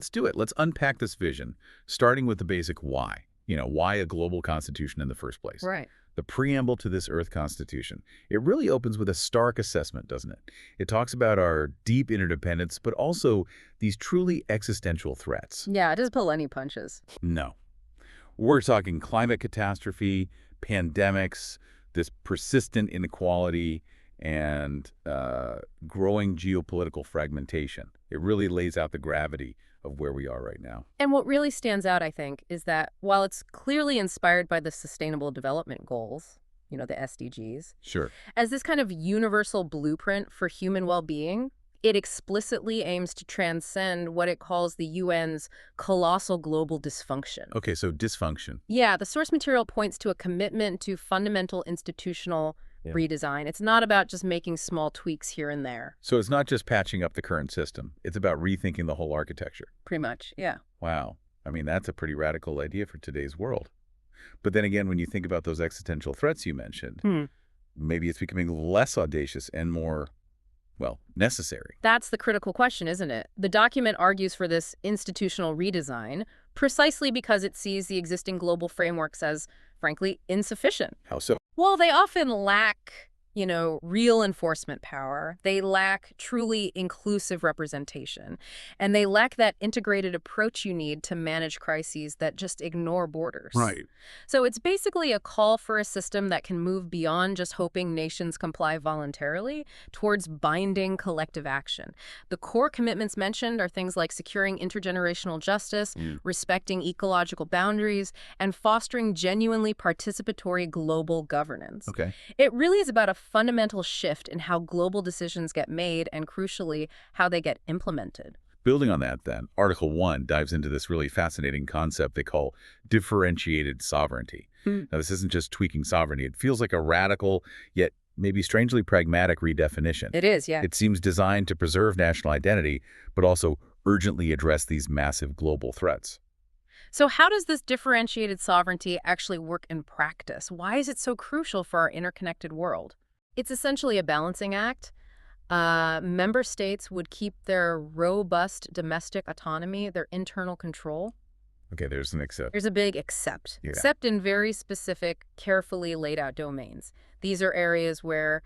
Let's do it. Let's unpack this vision, starting with the basic why. Why a global constitution in the first place? Right. The preamble to this Earth Constitution. It really opens with a stark assessment, doesn't it? It talks about our deep interdependence, but also these truly existential threats. Yeah, it doesn't pull any punches. No. We're talking climate catastrophe, pandemics, this persistent inequality, and growing geopolitical fragmentation. It really lays out the gravity of where we are right now. And what really stands out, I think, is that while it's clearly inspired by the Sustainable Development Goals, the SDGs, Sure. as this kind of universal blueprint for human well-being, it explicitly aims to transcend what it calls the UN's colossal global dysfunction. Okay, so dysfunction. Yeah, the source material points to a commitment to fundamental institutional redesign. It's not about just making small tweaks here and there. So it's not just patching up the current system. It's about rethinking the whole architecture. Pretty much, yeah. Wow. I mean, that's a pretty radical idea for today's world. But then again, when you think about those existential threats you mentioned, maybe it's becoming less audacious and more, necessary. That's the critical question, isn't it? The document argues for this institutional redesign precisely because it sees the existing global frameworks as, frankly, insufficient. How so? Well, they often lack, real enforcement power. They lack truly inclusive representation. And they lack that integrated approach you need to manage crises that just ignore borders. Right. So it's basically a call for a system that can move beyond just hoping nations comply voluntarily towards binding collective action. The core commitments mentioned are things like securing intergenerational justice, respecting ecological boundaries, and fostering genuinely participatory global governance. Okay. It really is about a fundamental shift in how global decisions get made and, crucially, how they get implemented. Building on that, then, Article 1 dives into this really fascinating concept they call differentiated sovereignty. Now, this isn't just tweaking sovereignty. It feels like a radical, yet maybe strangely pragmatic redefinition. It is, yeah. It seems designed to preserve national identity, but also urgently address these massive global threats. So how does this differentiated sovereignty actually work in practice? Why is it so crucial for our interconnected world? It's essentially a balancing act. Member states would keep their robust domestic autonomy, their internal control. Okay, there's an except. There's a big except. Yeah. Except in very specific, carefully laid out domains. These are areas where,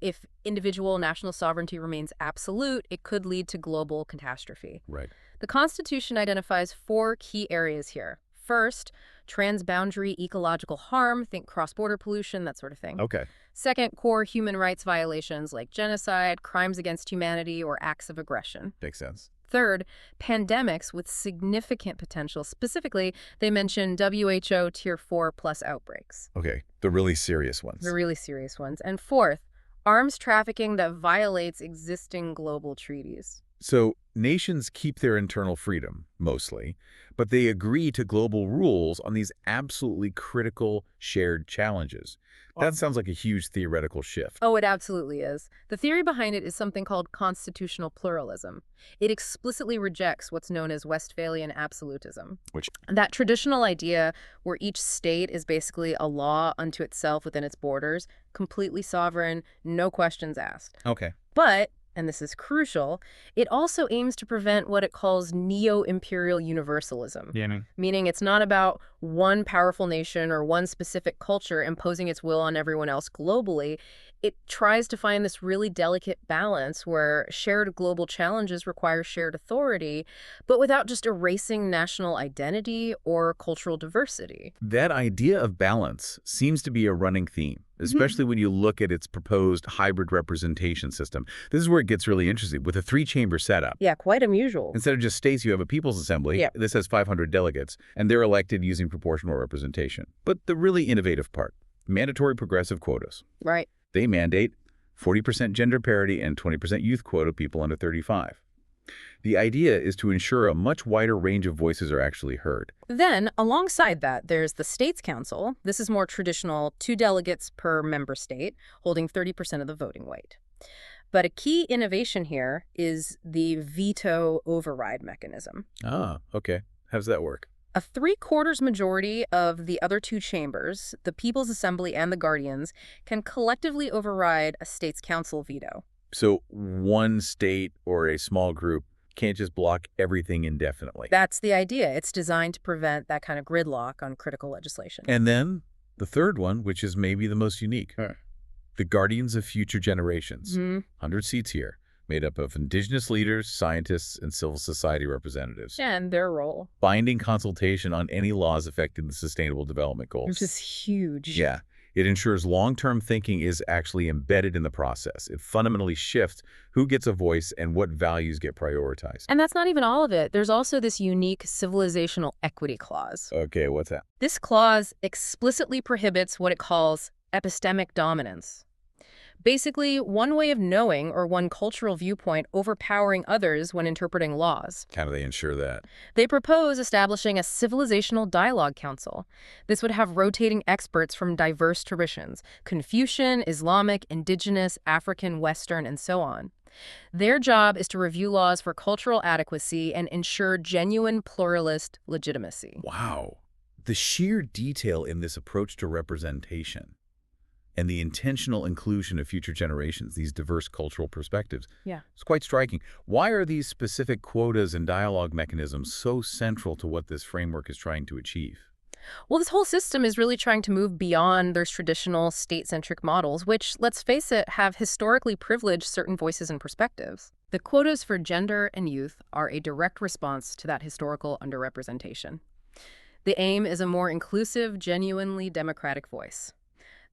if individual national sovereignty remains absolute, it could lead to global catastrophe. Right. The Constitution identifies 4 key areas here. First, transboundary ecological harm, think cross-border pollution, that sort of thing. Okay. Second, core human rights violations like genocide, crimes against humanity, or acts of aggression. Makes sense. Third, pandemics with significant potential. Specifically, they mention WHO Tier 4 plus outbreaks. Okay, the really serious ones. The really serious ones. And fourth, arms trafficking that violates existing global treaties. So nations keep their internal freedom, mostly, but they agree to global rules on these absolutely critical shared challenges. That sounds like a huge theoretical shift. Oh, it absolutely is. The theory behind it is something called constitutional pluralism. It explicitly rejects what's known as Westphalian absolutism. That traditional idea where each state is basically a law unto itself within its borders, completely sovereign, no questions asked. Okay. But, and this is crucial, it also aims to prevent what it calls neo-imperial universalism. Meaning it's not about one powerful nation or one specific culture imposing its will on everyone else globally. It tries to find this really delicate balance where shared global challenges require shared authority, but without just erasing national identity or cultural diversity. That idea of balance seems to be a running theme, especially when you look at its proposed hybrid representation system. This is where it gets really interesting, with a 3-chamber setup. Yeah, quite unusual. Instead of just states, you have a People's Assembly. Yeah. This has 500 delegates, and they're elected using proportional representation. But the really innovative part, mandatory progressive quotas. Right. They mandate 40% gender parity and 20% youth quota people under 35. The idea is to ensure a much wider range of voices are actually heard. Then, alongside that, there's the States Council. This is more traditional, 2 delegates per member state, holding 30% of the voting weight. But a key innovation here is the veto override mechanism. Ah, okay. How's that work? A 3/4 majority of the other 2 chambers, the People's Assembly and the Guardians, can collectively override a state's council veto. So one state or a small group Can't just block everything indefinitely. That's the idea. It's designed to prevent that kind of gridlock on critical legislation. And then the third one, which is maybe the most unique. The Guardians of Future Generations. 100 seats here, made up of indigenous leaders, scientists, and civil society representatives. And their role. Binding consultation on any laws affecting the Sustainable Development Goals. Which is huge. Yeah. It ensures long-term thinking is actually embedded in the process. It fundamentally shifts who gets a voice and what values get prioritized. And that's not even all of it. There's also this unique civilizational equity clause. Okay, what's that? This clause explicitly prohibits what it calls epistemic dominance. Basically, one way of knowing or one cultural viewpoint overpowering others when interpreting laws. How do they ensure that? They propose establishing a civilizational dialogue council. This would have rotating experts from diverse traditions: Confucian, Islamic, indigenous, African, Western, and so on. Their job is to review laws for cultural adequacy and ensure genuine pluralist legitimacy. Wow. The sheer detail in this approach to representation and the intentional inclusion of future generations, these diverse cultural perspectives, it's quite striking. Why are these specific quotas and dialogue mechanisms so central to what this framework is trying to achieve? Well, this whole system is really trying to move beyond those traditional state-centric models, which, let's face it, have historically privileged certain voices and perspectives. The quotas for gender and youth are a direct response to that historical underrepresentation. The aim is a more inclusive, genuinely democratic voice.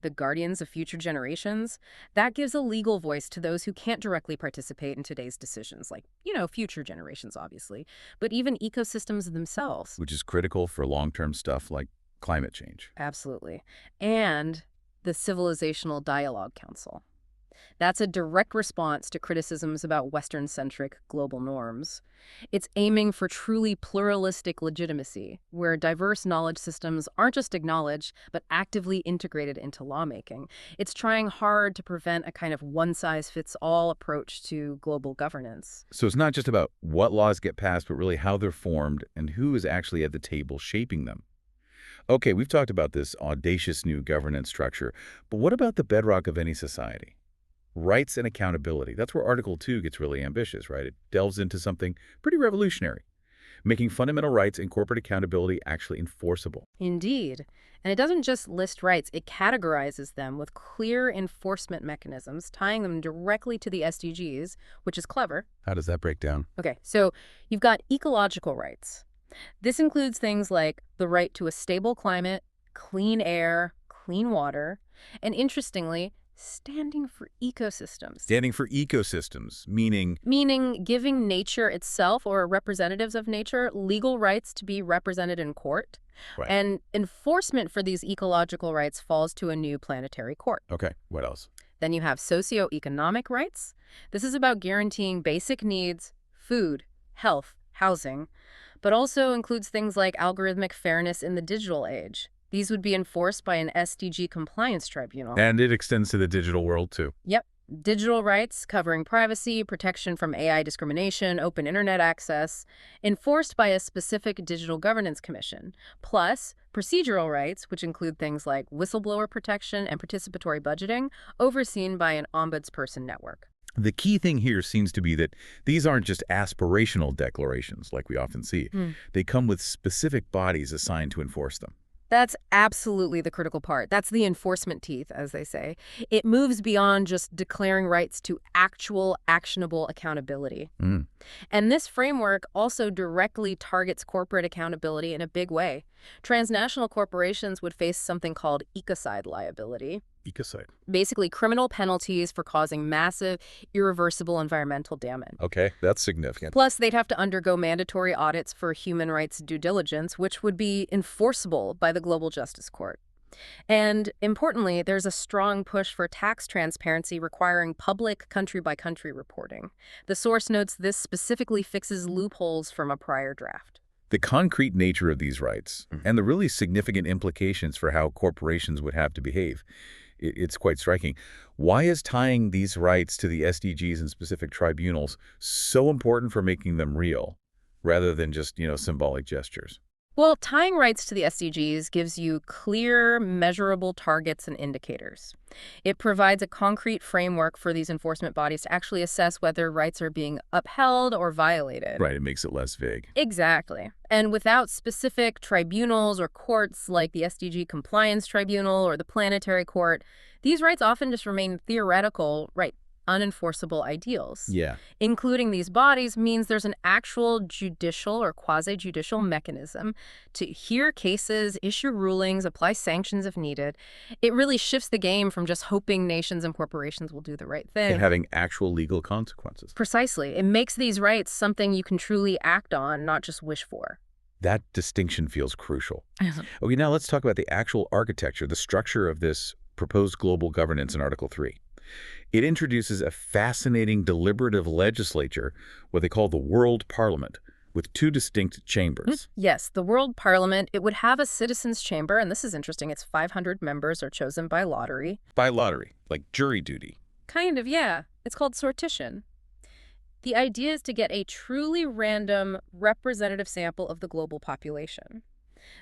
The Guardians of Future Generations, that gives a legal voice to those who can't directly participate in today's decisions, like, future generations, obviously, but even ecosystems themselves. Which is critical for long-term stuff like climate change. Absolutely. And the Civilizational Dialogue Council. That's a direct response to criticisms about Western-centric global norms. It's aiming for truly pluralistic legitimacy, where diverse knowledge systems aren't just acknowledged, but actively integrated into lawmaking. It's trying hard to prevent a kind of one-size-fits-all approach to global governance. So it's not just about what laws get passed, but really how they're formed and who is actually at the table shaping them. Okay, we've talked about this audacious new governance structure, but what about the bedrock of any society? Rights and accountability. That's where Article 2 gets really ambitious, right? It delves into something pretty revolutionary, making fundamental rights and corporate accountability actually enforceable. Indeed. And it doesn't just list rights, it categorizes them with clear enforcement mechanisms, tying them directly to the SDGs, which is clever. How does that break down? Okay, so you've got ecological rights. This includes things like the right to a stable climate, clean air, clean water, and interestingly, standing for ecosystems. Standing for ecosystems, meaning? Meaning giving nature itself or representatives of nature legal rights to be represented in court. Right. And enforcement for these ecological rights falls to a new planetary court. Okay, what else? Then you have socioeconomic rights. This is about guaranteeing basic needs, food, health, housing, but also includes things like algorithmic fairness in the digital age. These would be enforced by an SDG compliance tribunal. And it extends to the digital world, too. Yep. Digital rights covering privacy, protection from AI discrimination, open internet access, enforced by a specific digital governance commission. Plus, procedural rights, which include things like whistleblower protection and participatory budgeting, overseen by an ombudsperson network. The key thing here seems to be that these aren't just aspirational declarations like we often see. They come with specific bodies assigned to enforce them. That's absolutely the critical part. That's the enforcement teeth, as they say. It moves beyond just declaring rights to actual, actionable accountability. And this framework also directly targets corporate accountability in a big way. Transnational corporations would face something called ecocide liability. Ecocide. Basically, criminal penalties for causing massive, irreversible environmental damage. Okay, that's significant. Plus, they'd have to undergo mandatory audits for human rights due diligence, which would be enforceable by the Global Justice Court. And importantly, there's a strong push for tax transparency requiring public country-by-country reporting. The source notes this specifically fixes loopholes from a prior draft. The concrete nature of these rights and the really significant implications for how corporations would have to behave, it's quite striking. Why is tying these rights to the SDGs and specific tribunals so important for making them real, rather than just, symbolic gestures? Well, tying rights to the SDGs gives you clear, measurable targets and indicators. It provides a concrete framework for these enforcement bodies to actually assess whether rights are being upheld or violated. Right, it makes it less vague. Exactly. And without specific tribunals or courts like the SDG Compliance Tribunal or the Planetary Court, these rights often just remain theoretical, right, unenforceable ideals. Yeah. Including these bodies means there's an actual judicial or quasi-judicial mechanism to hear cases, issue rulings, apply sanctions if needed. It really shifts the game from just hoping nations and corporations will do the right thing. And having actual legal consequences. Precisely. It makes these rights something you can truly act on, not just wish for. That distinction feels crucial. Okay, now let's talk about the actual architecture, the structure of this proposed global governance in Article 3. It introduces a fascinating deliberative legislature, what they call the World Parliament, with two distinct chambers. Yes, the World Parliament, it would have a citizens' chamber, and this is interesting. Its 500 members are chosen by lottery. By lottery, like jury duty. Kind of, yeah. It's called sortition. The idea is to get a truly random, representative sample of the global population.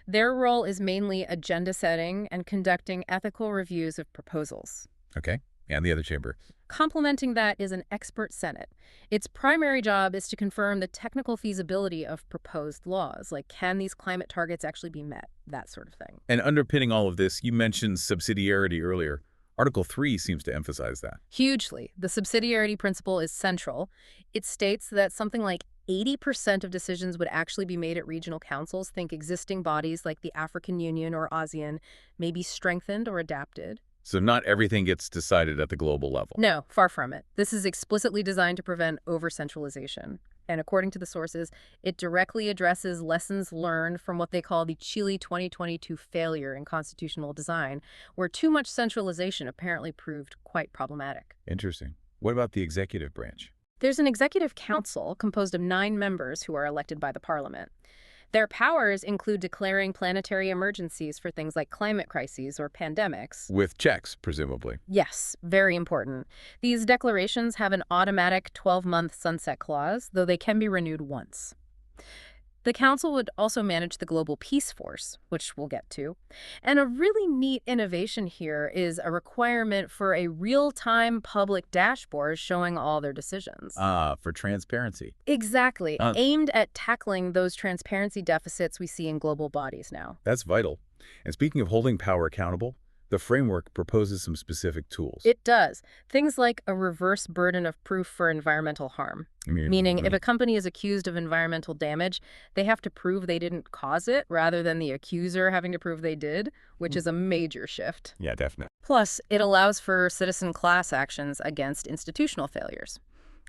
Their role is mainly agenda setting and conducting ethical reviews of proposals. Okay. And the other chamber. Complementing that is an expert senate. Its primary job is to confirm the technical feasibility of proposed laws, like can these climate targets actually be met, that sort of thing. And underpinning all of this, you mentioned subsidiarity earlier. Article 3 seems to emphasize that. Hugely. The subsidiarity principle is central. It states that something like 80% of decisions would actually be made at regional councils. Think existing bodies like the African Union or ASEAN may be strengthened or adapted. So not everything gets decided at the global level. No, far from it. This is explicitly designed to prevent over-centralization. And according to the sources, it directly addresses lessons learned from what they call the Chile 2022 failure in constitutional design, where too much centralization apparently proved quite problematic. Interesting. What about the executive branch? There's an executive council composed of 9 members who are elected by the parliament. Their powers include declaring planetary emergencies for things like climate crises or pandemics. With checks, presumably. Yes, very important. These declarations have an automatic 12-month sunset clause, though they can be renewed once. The Council would also manage the Global Peace Force, which we'll get to. And a really neat innovation here is a requirement for a real-time public dashboard showing all their decisions. For transparency. Exactly. Aimed at tackling those transparency deficits we see in global bodies now. That's vital. And speaking of holding power accountable, the framework proposes some specific tools. It does. Things like a reverse burden of proof for environmental harm. Meaning, if a company is accused of environmental damage, they have to prove they didn't cause it rather than the accuser having to prove they did, which is a major shift. Yeah, definitely. Plus, it allows for citizen class actions against institutional failures.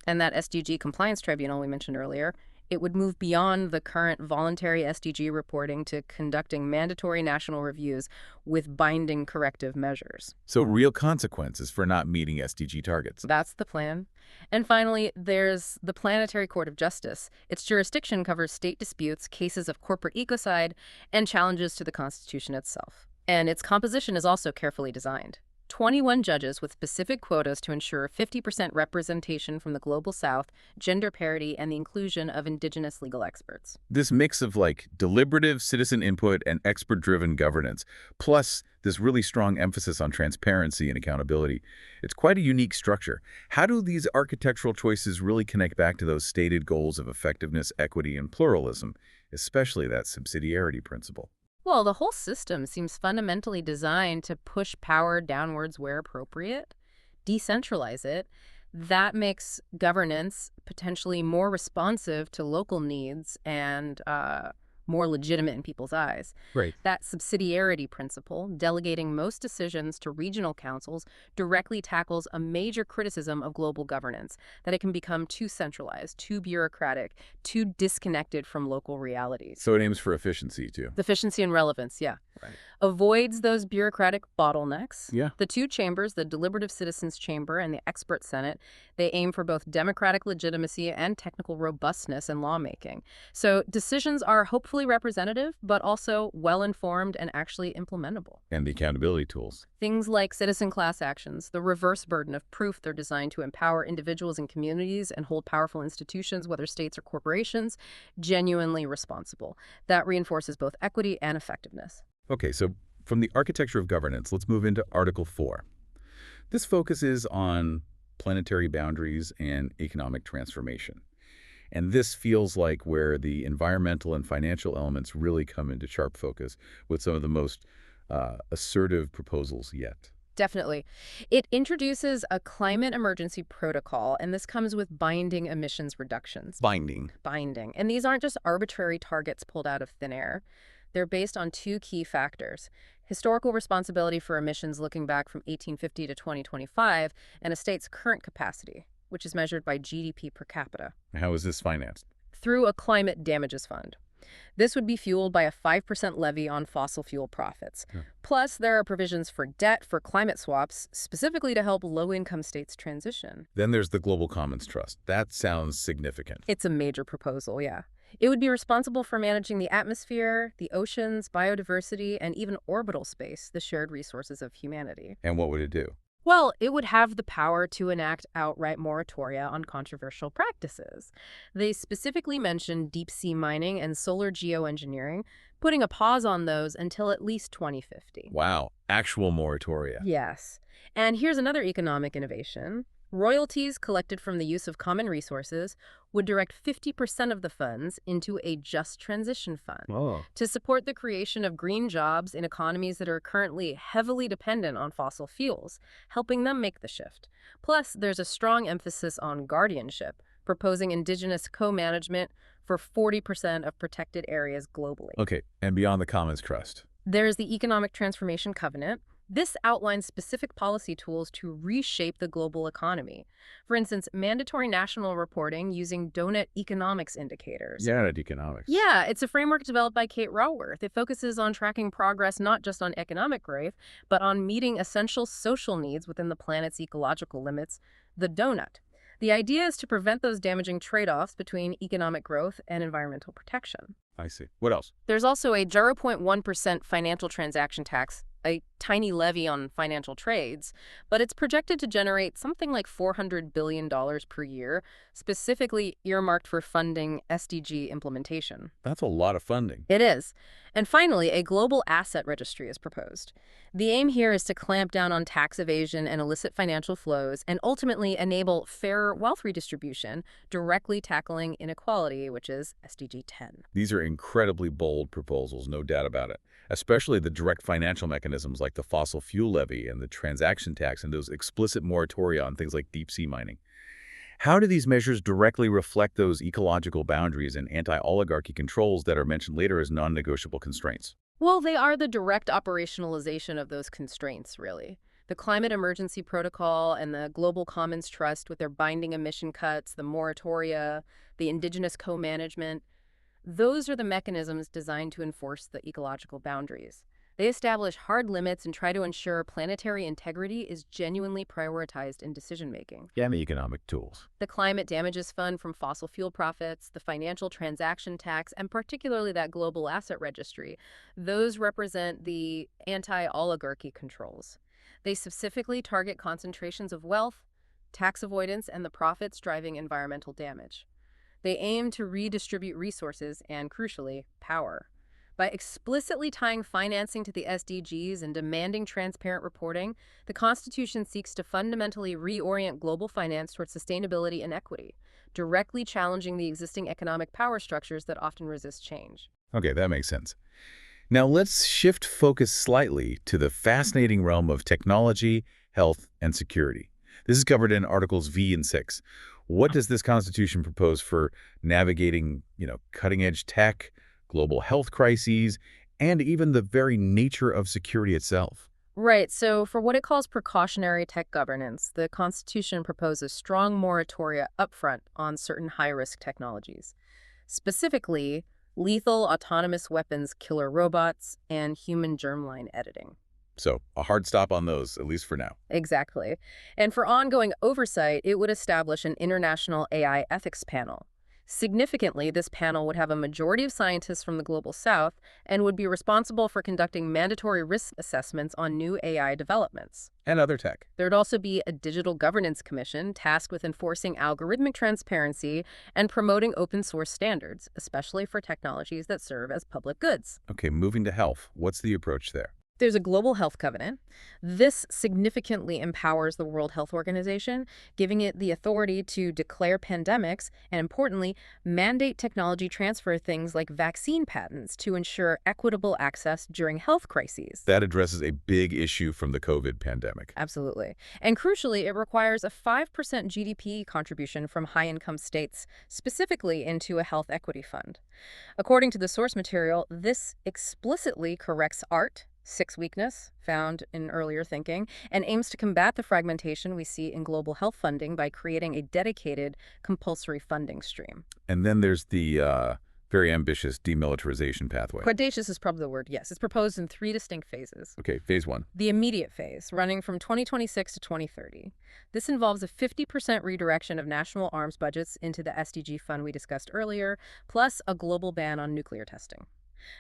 And that SDG Compliance Tribunal we mentioned earlier, it would move beyond the current voluntary SDG reporting to conducting mandatory national reviews with binding corrective measures. So real consequences for not meeting SDG targets. That's the plan. And finally, there's the Planetary Court of Justice. Its jurisdiction covers state disputes, cases of corporate ecocide, and challenges to the Constitution itself. And its composition is also carefully designed. 21 judges with specific quotas to ensure 50% representation from the Global South, gender parity, and the inclusion of indigenous legal experts. This mix of deliberative citizen input and expert-driven governance, plus this really strong emphasis on transparency and accountability, it's quite a unique structure. How do these architectural choices really connect back to those stated goals of effectiveness, equity, and pluralism, especially that subsidiarity principle? Well, the whole system seems fundamentally designed to push power downwards where appropriate, decentralize it. That makes governance potentially more responsive to local needs and more legitimate in people's eyes. Right. That subsidiarity principle, delegating most decisions to regional councils, directly tackles a major criticism of global governance, that it can become too centralized, too bureaucratic, too disconnected from local realities. So it aims for efficiency, too. Efficiency and relevance, yeah. Right. Avoids those bureaucratic bottlenecks. Yeah. The two chambers, the Deliberative Citizens Chamber and the Expert Senate, they aim for both democratic legitimacy and technical robustness in lawmaking. So decisions are hopefully fully representative, but also well-informed and actually implementable. And the accountability tools. Things like citizen class actions, the reverse burden of proof. They're designed to empower individuals and communities and hold powerful institutions, whether states or corporations, genuinely responsible. That reinforces both equity and effectiveness. Okay, so from the architecture of governance, let's move into Article 4. This focuses on planetary boundaries and economic transformation. And this feels like where the environmental and financial elements really come into sharp focus with some of the most assertive proposals yet. Definitely. It introduces a climate emergency protocol, and this comes with binding emissions reductions. Binding. And these aren't just arbitrary targets pulled out of thin air. They're based on two key factors: historical responsibility for emissions looking back from 1850 to 2025, and a state's current capacity, which is measured by GDP per capita. How is this financed? Through a climate damages fund. This would be fueled by a 5% levy on fossil fuel profits. Yeah. Plus, there are provisions for debt for climate swaps, specifically to help low-income states transition. Then there's the Global Commons Trust. That sounds significant. It's a major proposal, yeah. It would be responsible for managing the atmosphere, the oceans, biodiversity, and even orbital space, the shared resources of humanity. And what would it do? Well, it would have the power to enact outright moratoria on controversial practices. They specifically mention deep-sea mining and solar geoengineering, putting a pause on those until at least 2050. Wow, actual moratoria. Yes. And here's another economic innovation. Royalties collected from the use of common resources would direct 50% of the funds into a just transition fund to support the creation of green jobs in economies that are currently heavily dependent on fossil fuels, helping them make the shift. Plus, there's a strong emphasis on guardianship, proposing indigenous co-management for 40% of protected areas globally. Okay, and beyond the Commons Trust? There's the Economic Transformation Covenant. This outlines specific policy tools to reshape the global economy. For instance, mandatory national reporting using donut economics indicators. Donut economics. Yeah, it's a framework developed by Kate Raworth. It focuses on tracking progress not just on economic growth, but on meeting essential social needs within the planet's ecological limits, the donut. The idea is to prevent those damaging trade-offs between economic growth and environmental protection. I see. What else? There's also a 0.1% financial transaction tax, a tiny levy on financial trades, but it's projected to generate something like $400 billion per year, specifically earmarked for funding SDG implementation. That's a lot of funding. It is. And finally, a global asset registry is proposed. The aim here is to clamp down on tax evasion and illicit financial flows and ultimately enable fairer wealth redistribution, directly tackling inequality, which is SDG 10. These are incredibly bold proposals, no doubt about it, especially the direct financial mechanisms like the fossil fuel levy and the transaction tax and those explicit moratoria on things like deep-sea mining. How do these measures directly reflect those ecological boundaries and anti-oligarchy controls that are mentioned later as non-negotiable constraints? Well, they are the direct operationalization of those constraints, really. The Climate Emergency Protocol and the Global Commons Trust with their binding emission cuts, the moratoria, the indigenous co-management, those are the mechanisms designed to enforce the ecological boundaries. They establish hard limits and try to ensure planetary integrity is genuinely prioritized in decision-making. And the economic tools. The Climate Damages Fund from fossil fuel profits, the financial transaction tax, and particularly that global asset registry, those represent the anti-oligarchy controls. They specifically target concentrations of wealth, tax avoidance, and the profits driving environmental damage. They aim to redistribute resources and, crucially, power. By explicitly tying financing to the SDGs and demanding transparent reporting, the Constitution seeks to fundamentally reorient global finance towards sustainability and equity, directly challenging the existing economic power structures that often resist change. Okay, that makes sense. Now let's shift focus slightly to the fascinating realm of technology, health, and security. This is covered in Articles V and 6. What does this Constitution propose for navigating, cutting-edge tech, global health crises, and even the very nature of security itself? Right, so for what it calls precautionary tech governance, the Constitution proposes strong moratoria upfront on certain high-risk technologies. Specifically, lethal autonomous weapons, killer robots, and human germline editing. So a hard stop on those, at least for now. Exactly. And for ongoing oversight, it would establish an international AI ethics panel. Significantly, this panel would have a majority of scientists from the Global South and would be responsible for conducting mandatory risk assessments on new AI developments. And other tech. There'd also be a digital governance commission tasked with enforcing algorithmic transparency and promoting open source standards, especially for technologies that serve as public goods. Okay, moving to health. What's the approach there? There's a global health covenant. This significantly empowers the World Health Organization, giving it the authority to declare pandemics and, importantly, mandate technology transfer, things like vaccine patents, to ensure equitable access during health crises. That addresses a big issue from the COVID pandemic. Absolutely. And crucially, it requires a 5% GDP contribution from high-income states, specifically into a health equity fund. According to the source material, this explicitly corrects sick weakness found in earlier thinking, and aims to combat the fragmentation we see in global health funding by creating a dedicated compulsory funding stream. And then there's the very ambitious demilitarization pathway. Audacious is probably the word, yes. It's proposed in 3 distinct phases. Okay, phase 1. The immediate phase, running from 2026 to 2030. This involves a 50% redirection of national arms budgets into the SDG fund we discussed earlier, plus a global ban on nuclear testing.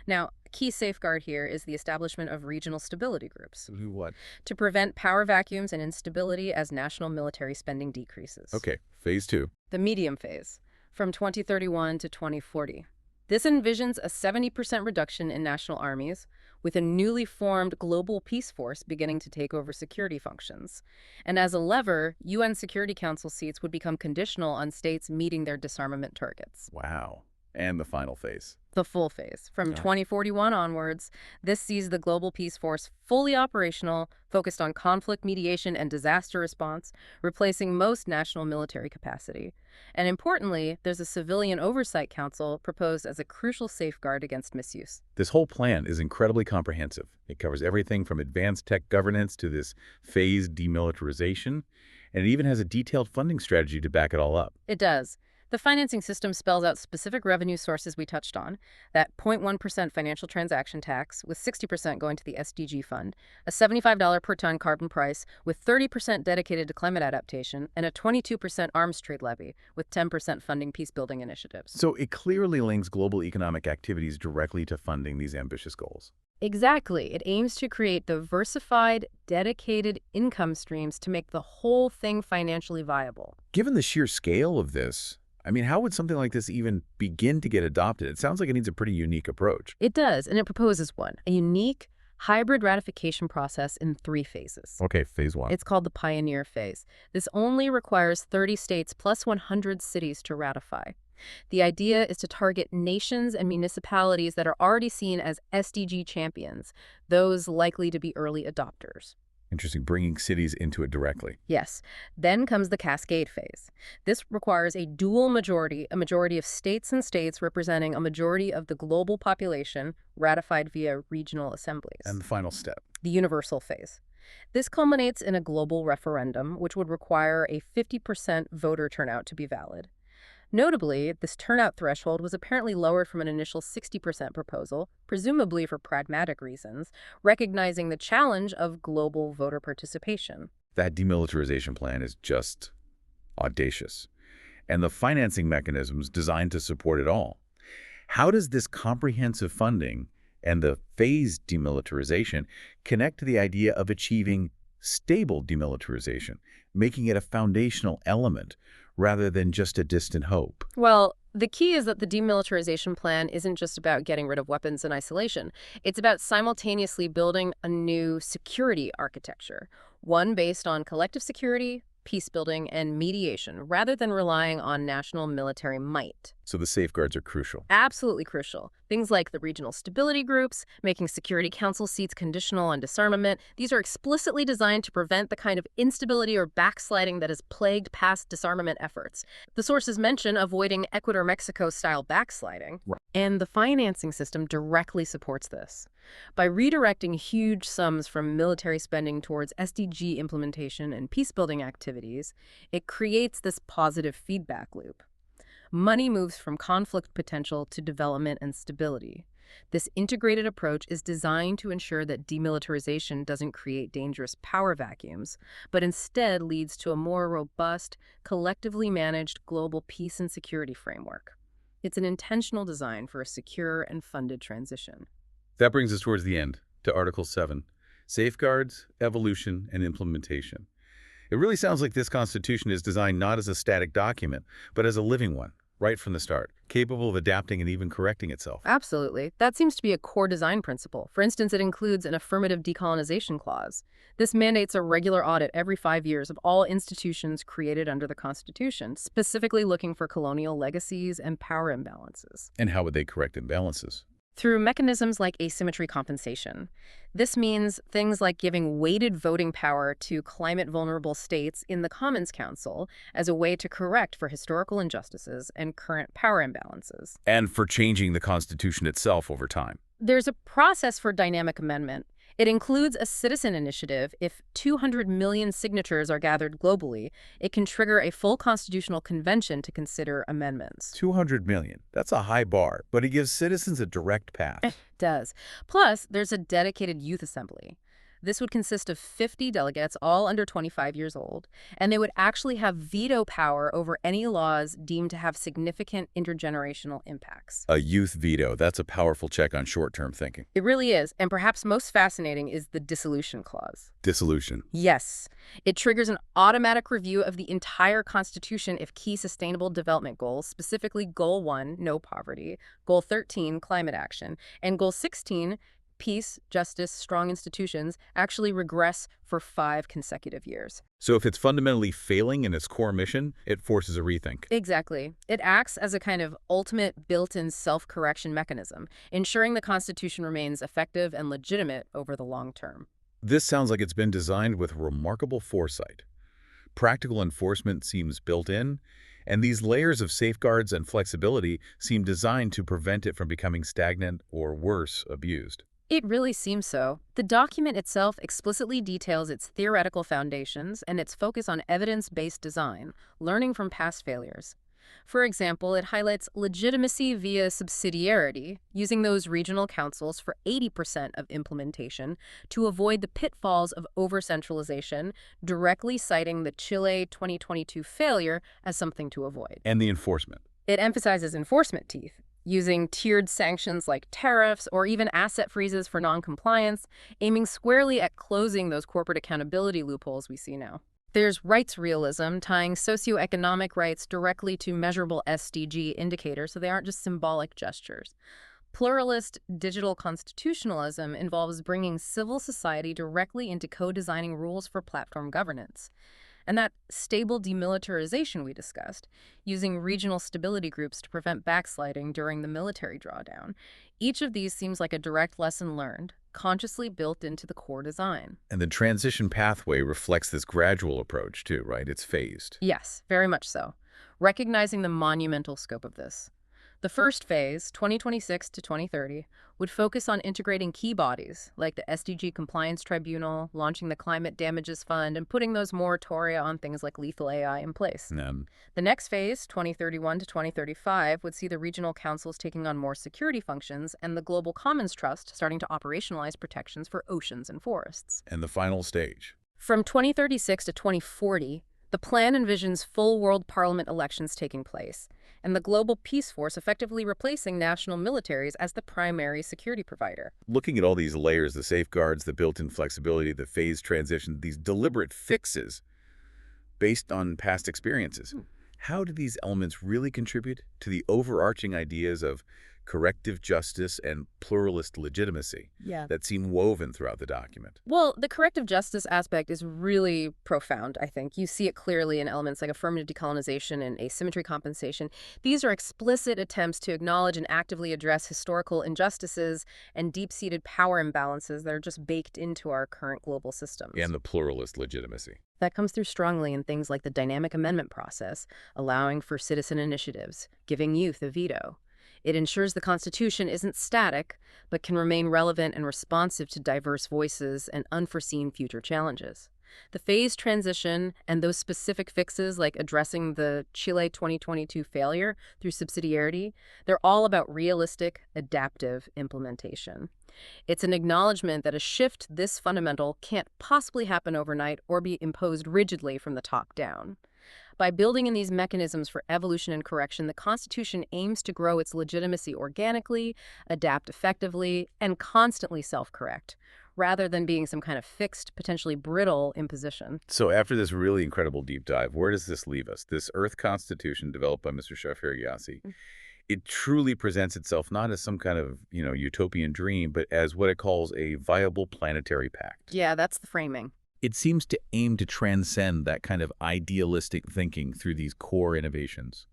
Now, a key safeguard here is the establishment of regional stability groups. To do what? To prevent power vacuums and instability as national military spending decreases. Okay, phase 2. The medium phase, from 2031 to 2040. This envisions a 70% reduction in national armies, with a newly formed global peace force beginning to take over security functions. And as a lever, UN Security Council seats would become conditional on states meeting their disarmament targets. Wow. And the final phase. The full phase. From 2041 onwards, this sees the Global Peace Force fully operational, focused on conflict mediation and disaster response, replacing most national military capacity. And importantly, there's a Civilian Oversight Council proposed as a crucial safeguard against misuse. This whole plan is incredibly comprehensive. It covers everything from advanced tech governance to this phased demilitarization, and it even has a detailed funding strategy to back it all up. It does. The financing system spells out specific revenue sources we touched on, that 0.1% financial transaction tax, with 60% going to the SDG fund, a $75 per ton carbon price, with 30% dedicated to climate adaptation, and a 22% arms trade levy, with 10% funding peace-building initiatives. So it clearly links global economic activities directly to funding these ambitious goals. Exactly. It aims to create diversified, dedicated income streams to make the whole thing financially viable. Given the sheer scale of this, I mean, how would something like this even begin to get adopted? It sounds like it needs a pretty unique approach. It does, and it proposes one, a unique hybrid ratification process in 3 phases. Okay, phase 1. It's called the Pioneer Phase. This only requires 30 states plus 100 cities to ratify. The idea is to target nations and municipalities that are already seen as SDG champions, those likely to be early adopters. Interesting, bringing cities into it directly. Yes. Then comes the cascade phase. This requires a dual majority, a majority of states and states representing a majority of the global population ratified via regional assemblies. And the final step. The universal phase. This culminates in a global referendum, which would require a 50% voter turnout to be valid. Notably, this turnout threshold was apparently lowered from an initial 60% proposal, presumably for pragmatic reasons, recognizing the challenge of global voter participation. That demilitarization plan is just audacious. And the financing mechanisms designed to support it all. How does this comprehensive funding and the phased demilitarization connect to the idea of achieving stable demilitarization, making it a foundational element rather than just a distant hope? Well, the key is that the demilitarization plan isn't just about getting rid of weapons in isolation. It's about simultaneously building a new security architecture, one based on collective security, peace building, and mediation, rather than relying on national military might. So the safeguards are crucial. Absolutely crucial. Things like the regional stability groups, making Security Council seats conditional on disarmament. These are explicitly designed to prevent the kind of instability or backsliding that has plagued past disarmament efforts. The sources mention avoiding Ecuador-Mexico-style backsliding, and the financing system directly supports this. By redirecting huge sums from military spending towards SDG implementation and peace-building activities, it creates this positive feedback loop. Money moves from conflict potential to development and stability. This integrated approach is designed to ensure that demilitarization doesn't create dangerous power vacuums, but instead leads to a more robust, collectively managed global peace and security framework. It's an intentional design for a secure and funded transition. That brings us towards the end, to Article 7, Safeguards, Evolution, and Implementation. It really sounds like this Constitution is designed not as a static document, but as a living one, right from the start, capable of adapting and even correcting itself. Absolutely. That seems to be a core design principle. For instance, it includes an affirmative decolonization clause. This mandates a regular audit every 5 years of all institutions created under the Constitution, specifically looking for colonial legacies and power imbalances. And how would they correct imbalances? Through mechanisms like asymmetry compensation. This means things like giving weighted voting power to climate-vulnerable states in the Commons Council as a way to correct for historical injustices and current power imbalances. And for changing the Constitution itself over time. There's a process for dynamic amendment. It includes a citizen initiative. If 200 million signatures are gathered globally, it can trigger a full constitutional convention to consider amendments. 200 million. That's a high bar, but it gives citizens a direct path. It does. Plus, there's a dedicated youth assembly. This would consist of 50 delegates, all under 25 years old, and they would actually have veto power over any laws deemed to have significant intergenerational impacts. A youth veto. That's a powerful check on short-term thinking. It really is, and perhaps most fascinating is the dissolution clause. Dissolution. Yes. It triggers an automatic review of the entire Constitution if key sustainable development goals, specifically Goal 1, no poverty, Goal 13, climate action, and Goal 16, peace, justice, strong institutions, actually regress for 5 consecutive years. So if it's fundamentally failing in its core mission, it forces a rethink. Exactly. It acts as a kind of ultimate built-in self-correction mechanism, ensuring the Constitution remains effective and legitimate over the long term. This sounds like it's been designed with remarkable foresight. Practical enforcement seems built in, and these layers of safeguards and flexibility seem designed to prevent it from becoming stagnant or, worse, abused. It really seems so. The document itself explicitly details its theoretical foundations and its focus on evidence-based design, learning from past failures. For example, it highlights legitimacy via subsidiarity, using those regional councils for 80% of implementation to avoid the pitfalls of over-centralization, directly citing the Chile 2022 failure as something to avoid. And the enforcement. It emphasizes enforcement teeth, using tiered sanctions like tariffs or even asset freezes for noncompliance, aiming squarely at closing those corporate accountability loopholes we see now. There's rights realism, tying socioeconomic rights directly to measurable SDG indicators so they aren't just symbolic gestures. Pluralist digital constitutionalism involves bringing civil society directly into co-designing rules for platform governance. And that stable demilitarization we discussed, using regional stability groups to prevent backsliding during the military drawdown. Each of these seems like a direct lesson learned, consciously built into the core design. And the transition pathway reflects this gradual approach too, right? It's phased. Yes, very much so. Recognizing the monumental scope of this. The first phase, 2026 to 2030, would focus on integrating key bodies, like the SDG Compliance Tribunal, launching the Climate Damages Fund, and putting those moratoria on things like lethal AI in place. The next phase, 2031 to 2035, would see the regional councils taking on more security functions and the Global Commons Trust starting to operationalize protections for oceans and forests. And the final stage. From 2036 to 2040, the plan envisions full world parliament elections taking place, and the global peace force effectively replacing national militaries as the primary security provider. Looking at all these layers, the safeguards, the built-in flexibility, the phased transition, these deliberate fixes based on past experiences, how do these elements really contribute to the overarching ideas of corrective justice and pluralist legitimacy that seem woven throughout the document? Well, the corrective justice aspect is really profound, I think. You see it clearly in elements like affirmative decolonization and asymmetry compensation. These are explicit attempts to acknowledge and actively address historical injustices and deep-seated power imbalances that are just baked into our current global systems. And the pluralist legitimacy. That comes through strongly in things like the dynamic amendment process, allowing for citizen initiatives, giving youth a veto. It ensures the Constitution isn't static, but can remain relevant and responsive to diverse voices and unforeseen future challenges. The phased transition and those specific fixes like addressing the Chile 2022 failure through subsidiarity, they're all about realistic, adaptive implementation. It's an acknowledgement that a shift this fundamental can't possibly happen overnight or be imposed rigidly from the top down. By building in these mechanisms for evolution and correction, the Constitution aims to grow its legitimacy organically, adapt effectively, and constantly self-correct, rather than being some kind of fixed, potentially brittle imposition. So after this really incredible deep dive, where does this leave us? This Earth Constitution developed by Mr. Shahryar Ghiasi, it truly presents itself not as some kind of, utopian dream, but as what it calls a viable planetary pact. Yeah, that's the framing. It seems to aim to transcend that kind of idealistic thinking through these core innovations.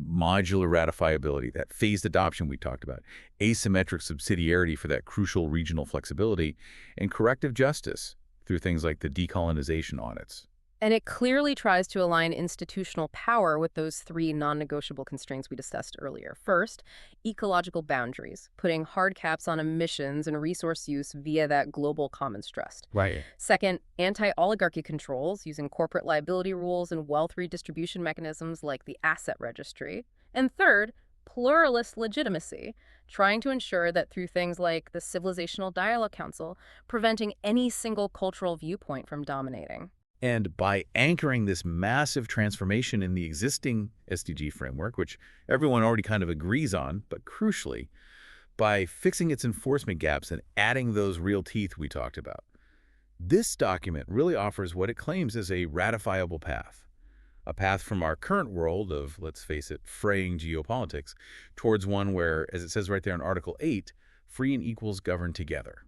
Modular ratifiability, that phased adoption we talked about, asymmetric subsidiarity for that crucial regional flexibility, and corrective justice through things like the decolonization audits. And it clearly tries to align institutional power with those three non-negotiable constraints we discussed earlier. First, ecological boundaries, putting hard caps on emissions and resource use via that global commons trust. Right. Second, anti-oligarchy controls using corporate liability rules and wealth redistribution mechanisms like the asset registry. And third, pluralist legitimacy, trying to ensure that through things like the Civilizational Dialogue Council, preventing any single cultural viewpoint from dominating. And by anchoring this massive transformation in the existing SDG framework, which everyone already kind of agrees on, but crucially, by fixing its enforcement gaps and adding those real teeth we talked about, this document really offers what it claims is a ratifiable path. A path from our current world of, let's face it, fraying geopolitics, towards one where, as it says right there in Article 8, free and equals govern together.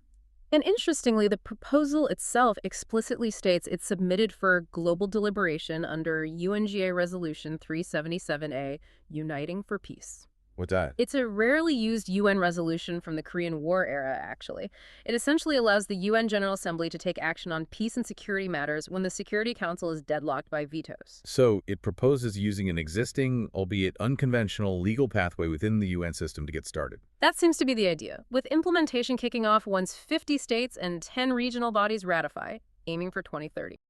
And interestingly, the proposal itself explicitly states it's submitted for global deliberation under UNGA Resolution 377A, Uniting for Peace. What's that? It's a rarely used UN resolution from the Korean War era, actually. It essentially allows the UN General Assembly to take action on peace and security matters when the Security Council is deadlocked by vetoes. So it proposes using an existing, albeit unconventional, legal pathway within the UN system to get started. That seems to be the idea, with implementation kicking off once 50 states and 10 regional bodies ratify, aiming for 2030.